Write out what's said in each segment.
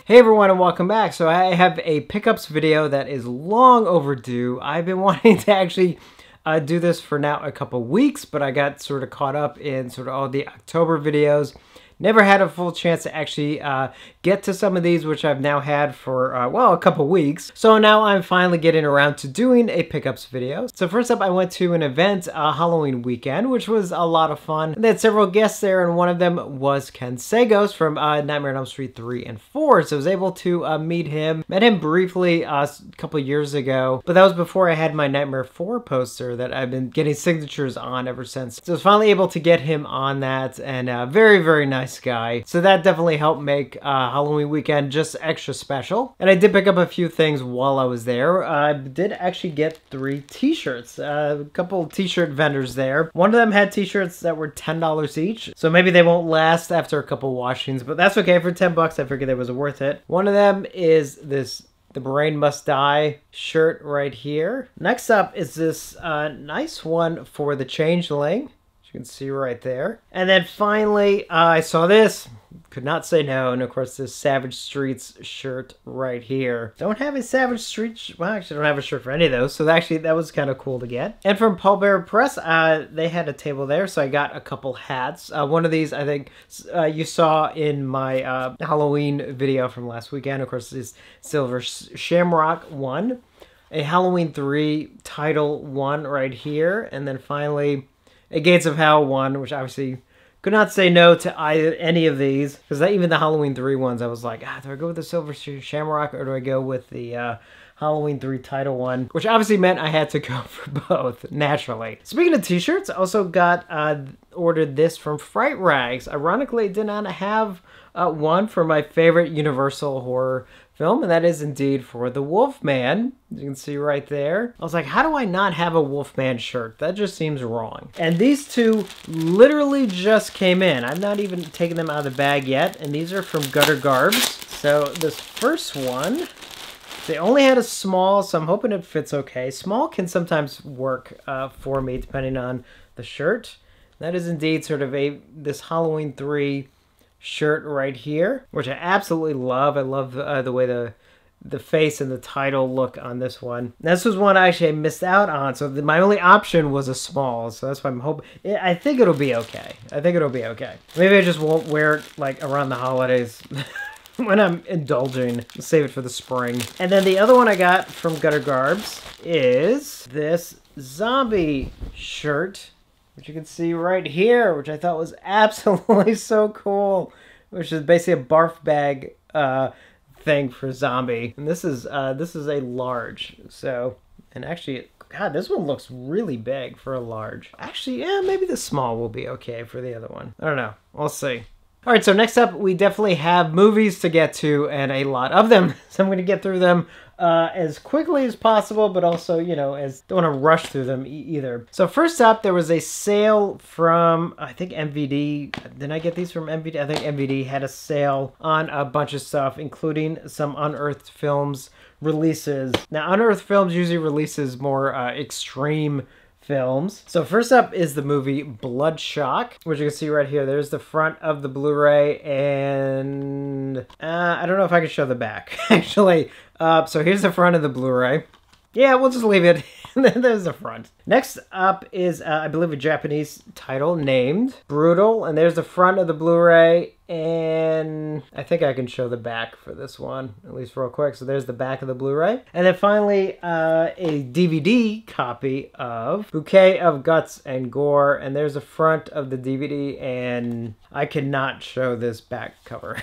Hey everyone and welcome back. So I have a pickups video that is long overdue. I've been wanting to actually do this for now a couple weeks, but I got sort of caught up in sort of all the October videos. Never had a full chance to actually get to some of these, which I've now had for, well, a couple weeks. So now I'm finally getting around to doing a pickups video. So first up, I went to an event, Halloween weekend, which was a lot of fun. They had several guests there, and one of them was Ken Sagoes from Nightmare on Elm Street 3 and 4. So I was able to meet him. Met him briefly a couple years ago, but that was before I had my Nightmare 4 poster that I've been getting signatures on ever since. So I was finally able to get him on that, and very, very nice guy. So that definitely helped make Halloween weekend just extra special. And I did pick up a few things while I was there. I did actually get 3 t-shirts. A couple t-shirt vendors there. One of them had t-shirts that were $10 each. So maybe they won't last after a couple washings, but that's okay. For 10 bucks, I figured it was worth it. One of them is this The Brain Must Die shirt right here. Next up is this nice one for the Changeling. You can see right there. And then finally, I saw this. Could not say no. And of course, this Savage Streets shirt right here. Don't have a Savage Streets. Well, actually, I don't have a shirt for any of those. So actually, that was kind of cool to get. And from Paul Bearer Press, they had a table there. So I got a couple hats. One of these, I think, you saw in my Halloween video from last weekend. Of course, this Silver Shamrock one. A Halloween 3 title one right here. And then finally, a Gates of Hell one, which obviously could not say no to any of these. Because even the Halloween 3 ones, I was like, do I go with the Silver Shamrock or do I go with the Halloween 3 title one? Which obviously meant I had to go for both, naturally. Speaking of t-shirts, I also got ordered this from Fright Rags. Ironically, I did not have one for my favorite Universal horror film, and that is indeed for the Wolfman. As you can see right there. I was like, how do I not have a Wolfman shirt? That just seems wrong. And these two literally just came in. I've not even taken them out of the bag yet, and these are from Gutter Garbs. So this first one, they only had a small, so I'm hoping it fits okay. Small can sometimes work for me, depending on the shirt. That is indeed sort of this Halloween 3 shirt right here, which I absolutely love. I love the way the face and the title look on this one. This was one I actually missed out on, so my only option was a small, so that's why I'm hoping. I think it'll be okay. I think it'll be okay. Maybe I just won't wear it like around the holidays when I'm indulging. I'll save it for the spring. And then the other one I got from Gutter Garbs is this zombie shirt, which you can see right here, which I thought was absolutely so cool, which is basically a barf bag thing for zombie. And this is a large. So, and actually, God, this one looks really big for a large. Actually, yeah, maybe the small will be okay for the other one. I don't know. We'll see. All right, so next up, we definitely have movies to get to, and a lot of them. So I'm going to get through them as quickly as possible, but also, you know, don't want to rush through them either. So first up, there was a sale from, I think, MVD. Did I get these from MVD? I think MVD had a sale on a bunch of stuff, including some Unearthed Films releases. Now, Unearthed Films usually releases more extreme films. So first up is the movie Bloodshock, which you can see right here. There's the front of the Blu-ray, and I don't know if I can show the back, actually. So here's the front of the Blu-ray. Yeah, we'll just leave it. There's the front. Next up is, I believe, a Japanese title named Brutal, and there's the front of the Blu-ray, and I think I can show the back for this one, at least real quick. So there's the back of the Blu-ray. And then finally, a DVD copy of Bouquet of Guts and Gore, and there's the front of the DVD, and I cannot show this back cover.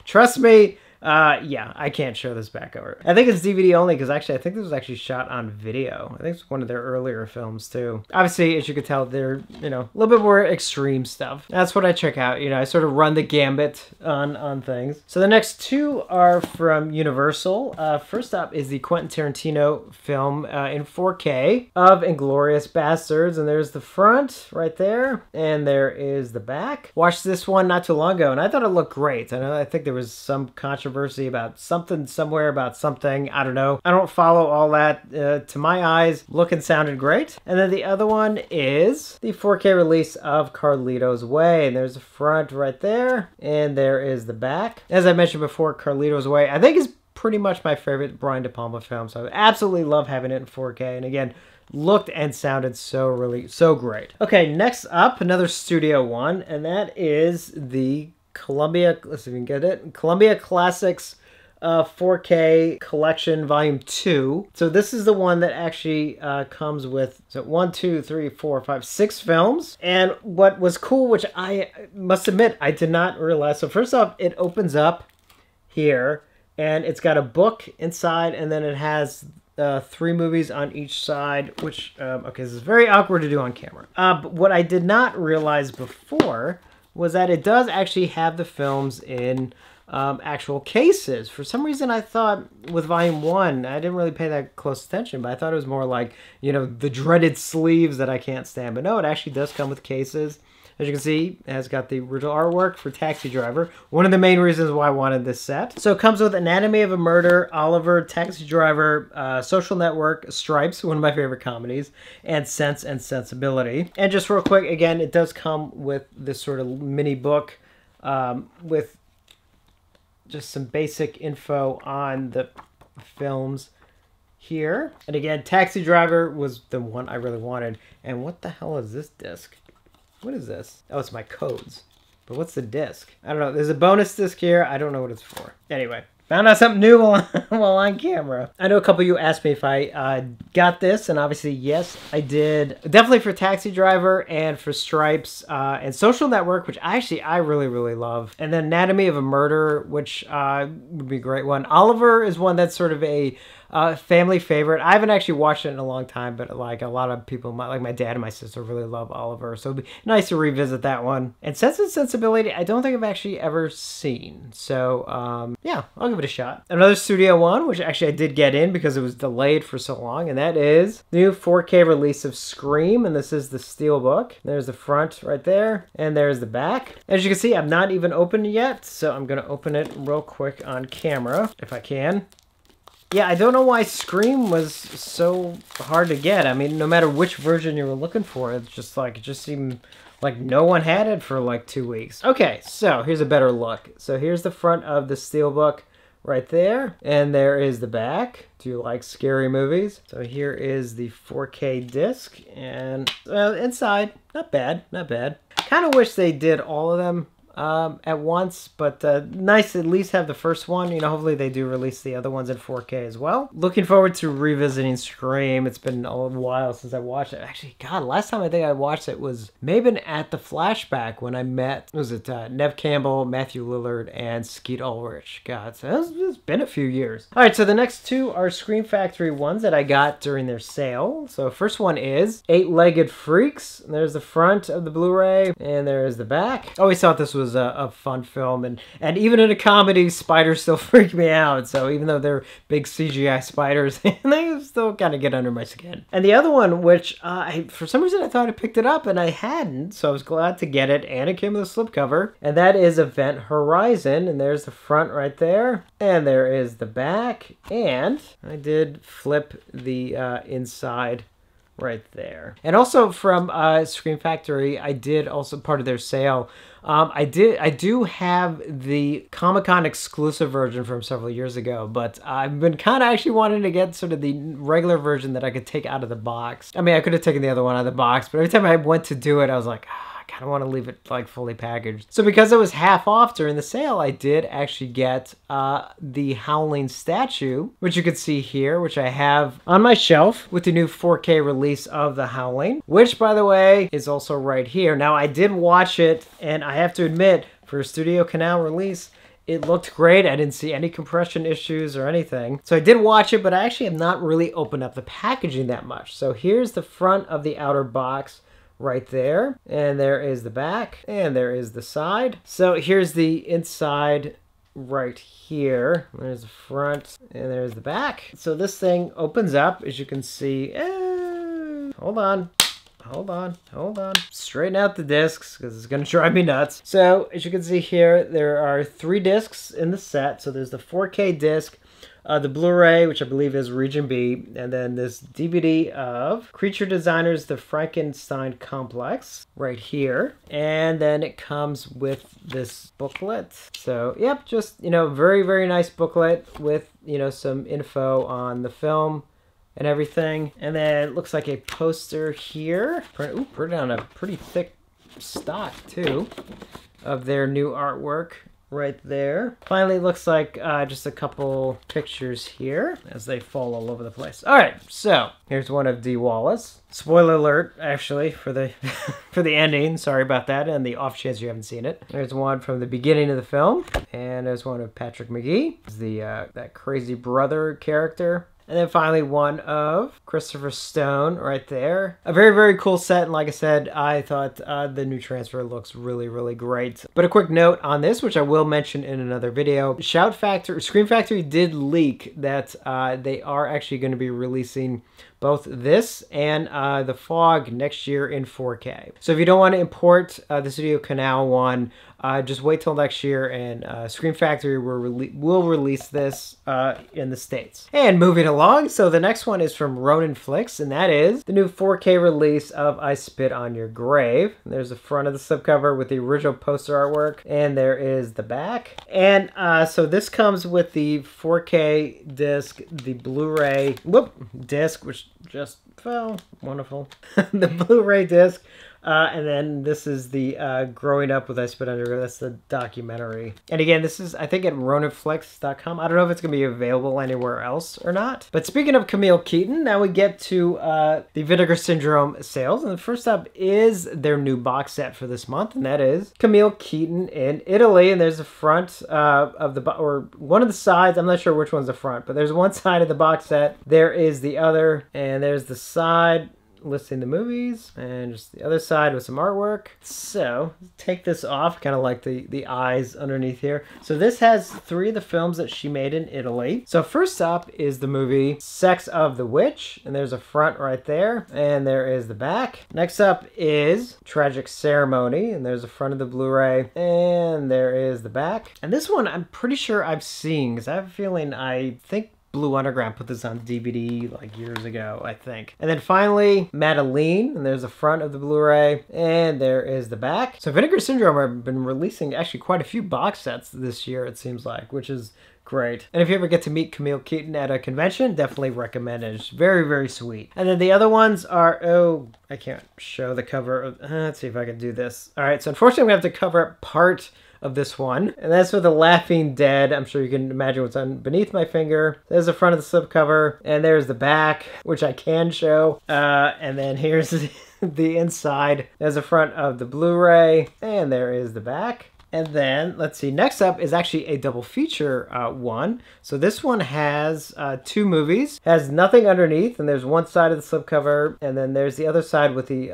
Trust me. Yeah, I can't show this back cover. I think it's DVD only because actually I think this was actually shot on video. I think it's one of their earlier films too. Obviously, as you can tell, they're, you know, a little bit more extreme stuff. That's what I check out. You know, I sort of run the gambit on things. So the next two are from Universal. First up is the Quentin Tarantino film in 4K of Inglourious Bastards. And there's the front right there. And there is the back. Watched this one not too long ago, and I thought it looked great. I think there was some controversy controversy about something somewhere about something. I don't know. I don't follow all that. To my eyes, look and sounded great. And then the other one is the 4K release of Carlito's Way. And there's the front right there. And there is the back. As I mentioned before, Carlito's Way, I think is pretty much my favorite Brian De Palma film. So I absolutely love having it in 4K. And again, looked and sounded so great. Okay, next up, another studio one, and that is the Columbia, let's see if we can get it, Columbia Classics 4K Collection Volume 2. So this is the one that actually comes with 6 films. And what was cool, which I must admit I did not realize. So first off, it opens up here, and it's got a book inside, and then it has 3 movies on each side, which, okay, this is very awkward to do on camera. But what I did not realize before was that it does actually have the films in actual cases. For some reason, I thought with Volume 1, I didn't really pay that close attention, but I thought it was more like, you know, the dreaded sleeves that I can't stand. But no, it actually does come with cases. As you can see, it has got the original artwork for Taxi Driver. One of the main reasons why I wanted this set. So it comes with Anatomy of a Murder, Oliver, Taxi Driver, Social Network, Stripes, one of my favorite comedies, and Sense and Sensibility. And just real quick, again, it does come with this sort of mini book with just some basic info on the films here. And again, Taxi Driver was the one I really wanted. And what the hell is this disc? What is this? Oh, it's my codes. But what's the disc? I don't know. There's a bonus disc here. I don't know what it's for. Anyway, found out something new while on camera. I know a couple of you asked me if I got this, and obviously, yes, I did. Definitely for Taxi Driver and for Stripes and Social Network, which I really, really love. And then Anatomy of a Murder, which would be a great one. Oliver is one that's sort of a family favorite. I haven't actually watched it in a long time, but like a lot of people, like my dad and my sister, really love Oliver. So it'd be nice to revisit that one. And Sense and Sensibility, I don't think I've actually ever seen. So yeah, I'll give it a shot. Another studio one, which actually I did get in because it was delayed for so long, and that is the new 4K release of Scream. And this is the Steelbook. There's the front right there, and there's the back. As you can see, I'm not even opened yet, so I'm going to open it real quick on camera if I can. Yeah, I don't know why Scream was so hard to get. I mean, no matter which version you were looking for, it's just like, it just seemed like no one had it for like 2 weeks. Okay, so here's a better look. So here's the front of the Steelbook right there, and there is the back. Do you like scary movies? So here is the 4K disc, and inside, not bad, not bad. Kind of wish they did all of them at once, but nice to at least have the first one. You know, hopefully they do release the other ones in 4K as well. Looking forward to revisiting Scream. It's been a while since I watched it. Actually, God, last time I think I watched it was maybe at the Flashback when I met, was it Nev Campbell, Matthew Lillard, and Skeet Ulrich. God, so it's been a few years. All right, so the next two are Scream Factory ones that I got during their sale. So first one is Eight-Legged Freaks. There's the front of the Blu-ray, and there is the back. I always thought this was a fun film, and even in a comedy, spiders still freak me out. So even though they're big CGI spiders, they still kind of get under my skin. And the other one, which for some reason I thought I picked it up and I hadn't, so I was glad to get it, and it came with a slipcover, and that is Event Horizon. And there's the front right there, and there is the back, and I did flip the inside right there. And also from Scream Factory, I did also, part of their sale, I do have the Comic-Con exclusive version from several years ago, but I've been kind of actually wanting to get sort of the regular version that I could take out of the box. I mean, I could have taken the other one out of the box, but every time I went to do it, I was like, I kind of want to leave it like fully packaged. So because it was half off during the sale, I did actually get the Howling Statue, which you can see here, which I have on my shelf with the new 4K release of The Howling, which, by the way, is also right here. Now, I did watch it, and I have to admit, for a Studio Canal release, it looked great. I didn't see any compression issues or anything. So I did watch it, but I actually have not really opened up the packaging that much. So here's the front of the outer box right there, and there is the back, and there is the side. So here's the inside right here. There's the front, and there's the back. So this thing opens up, as you can see. Hold on. hold on. Straighten out the discs because it's going to drive me nuts. So as you can see here, there are 3 discs in the set. So there's the 4K disc, the Blu-ray, which I believe is Region B, and then this DVD of Creature Designers, The Frankenstein Complex, right here. And then it comes with this booklet. So, yep, just, you know, very, very nice booklet with, you know, some info on the film and everything. And then it looks like a poster here. Printed on a pretty thick stock, too, of their new artwork. Right there. Finally, it looks like just a couple pictures here as they fall all over the place. All right, so here's one of Dee Wallace. Spoiler alert, actually, for the for the ending. Sorry about that, and the off chance you haven't seen it. There's one from the beginning of the film, and there's one of Patrick McGee, the that crazy brother character. And then finally one of Christopher Stone right there. A very, very cool set. And like I said, I thought the new transfer looks really, really great. But a quick note on this, which I will mention in another video. Scream Factory did leak that they are actually going to be releasing both this and The Fog next year in 4K. So if you don't want to import the Studio Canal one, just wait till next year, and Scream Factory will release this in the States. And moving along, so the next one is from Ronin Flicks, and that is the new 4K release of I Spit on Your Grave. And there's the front of the slipcover with the original poster artwork, and there is the back. And so this comes with the 4K disc, the Blu-ray disc, which just fell. Wonderful. The Blu-ray disc. And then this is the Growing Up with I Spit on Your Grave. That's the documentary. And again, this is, I think, at roninflix.com. I don't know if it's going to be available anywhere else or not. But speaking of Camille Keaton, now we get to the Vinegar Syndrome sales. And the first up is their new box set for this month. And that is Camille Keaton in Italy. And there's the front of the, or one of the sides. I'm not sure which one's the front, but there's one side of the box set. There is the other. And there's the side listing the movies, and just the other side with some artwork. So take this off, kind of like the eyes underneath here. So this has 3 of the films that she made in Italy. So first up is the movie Sex of the Witch, and there's a front right there, and there is the back. Next up is Tragic Ceremony, and there's the front of the Blu-ray, and there is the back. And this one I'm pretty sure I've seen, because I have a feeling, I think Blue Underground put this on DVD like years ago, I think. And then finally, Madeline, and there's the front of the Blu-ray, and there is the back. So Vinegar Syndrome have been releasing actually quite a few box sets this year, it seems like, which is great. And if you ever get to meet Camille Keaton at a convention, definitely recommend it. It's very, very sweet. And then the other ones are, oh, I can't show the cover. Let's see if I can do this. All right, so unfortunately we have to cover up part of this one, and that's for the Laughing Dead. I'm sure you can imagine what's on beneath my finger. There's the front of the slipcover, and there's the back, which I can show. And then here's the inside. There's the front of the Blu-ray, and there is the back. And then, let's see, next up is actually a double feature one. So this one has 2 movies, has nothing underneath, and there's one side of the slipcover, and then there's the other side with the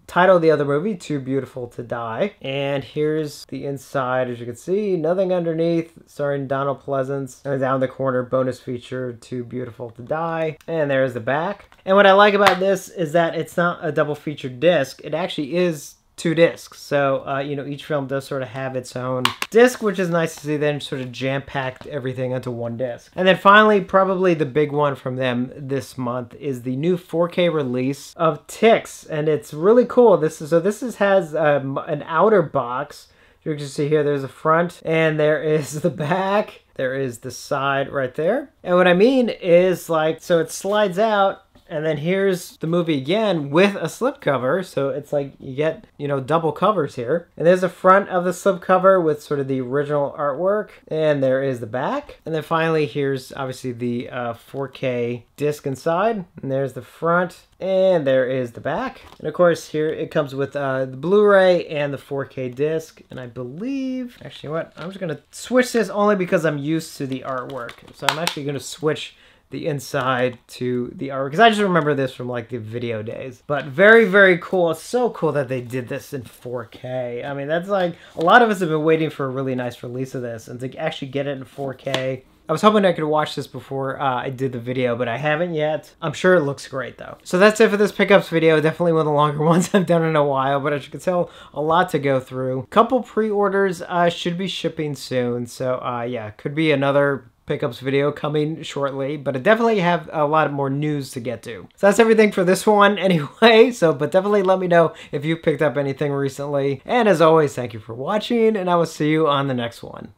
title of the other movie, Too Beautiful to Die. And here's the inside, as you can see, nothing underneath, starring Donald Pleasance. And down the corner, bonus feature, Too Beautiful to Die. And there's the back. And what I like about this is that it's not a double feature disc, it actually is 2 discs. So, you know, each film does sort of have its own disc, which is nice to see. Then sort of jam-packed everything onto one disc. And then finally, probably the big one from them this month is the new 4K release of Ticks. And it's really cool. This has an outer box. You can see here, there's a front, and there is the back. There is the side right there. And what I mean is, like, so it slides out, and then here's the movie again with a slipcover. So it's like you get, you know, double covers here. And there's the front of the slipcover with sort of the original artwork. And there is the back. And then finally, here's obviously the 4K disc inside. And there's the front. And there is the back. And of course, here it comes with the Blu-ray and the 4K disc. And I believe, actually, what? I'm just going to switch this only because I'm used to the artwork. So I'm actually going to switch the inside to the artwork, because I just remember this from like the video days. But very, very cool. It's so cool that they did this in 4K. I mean, that's like, a lot of us have been waiting for a really nice release of this, and to actually get it in 4K. I was hoping I could watch this before I did the video, but I haven't yet. I'm sure it looks great though. So that's it for this pickups video. Definitely one of the longer ones I've done in a while, but as you can tell, a lot to go through. Couple pre-orders should be shipping soon. So yeah, could be another pickups video coming shortly, but I definitely have a lot more news to get to. So that's everything for this one anyway, but definitely let me know if you picked up anything recently. And as always, thank you for watching, and I will see you on the next one.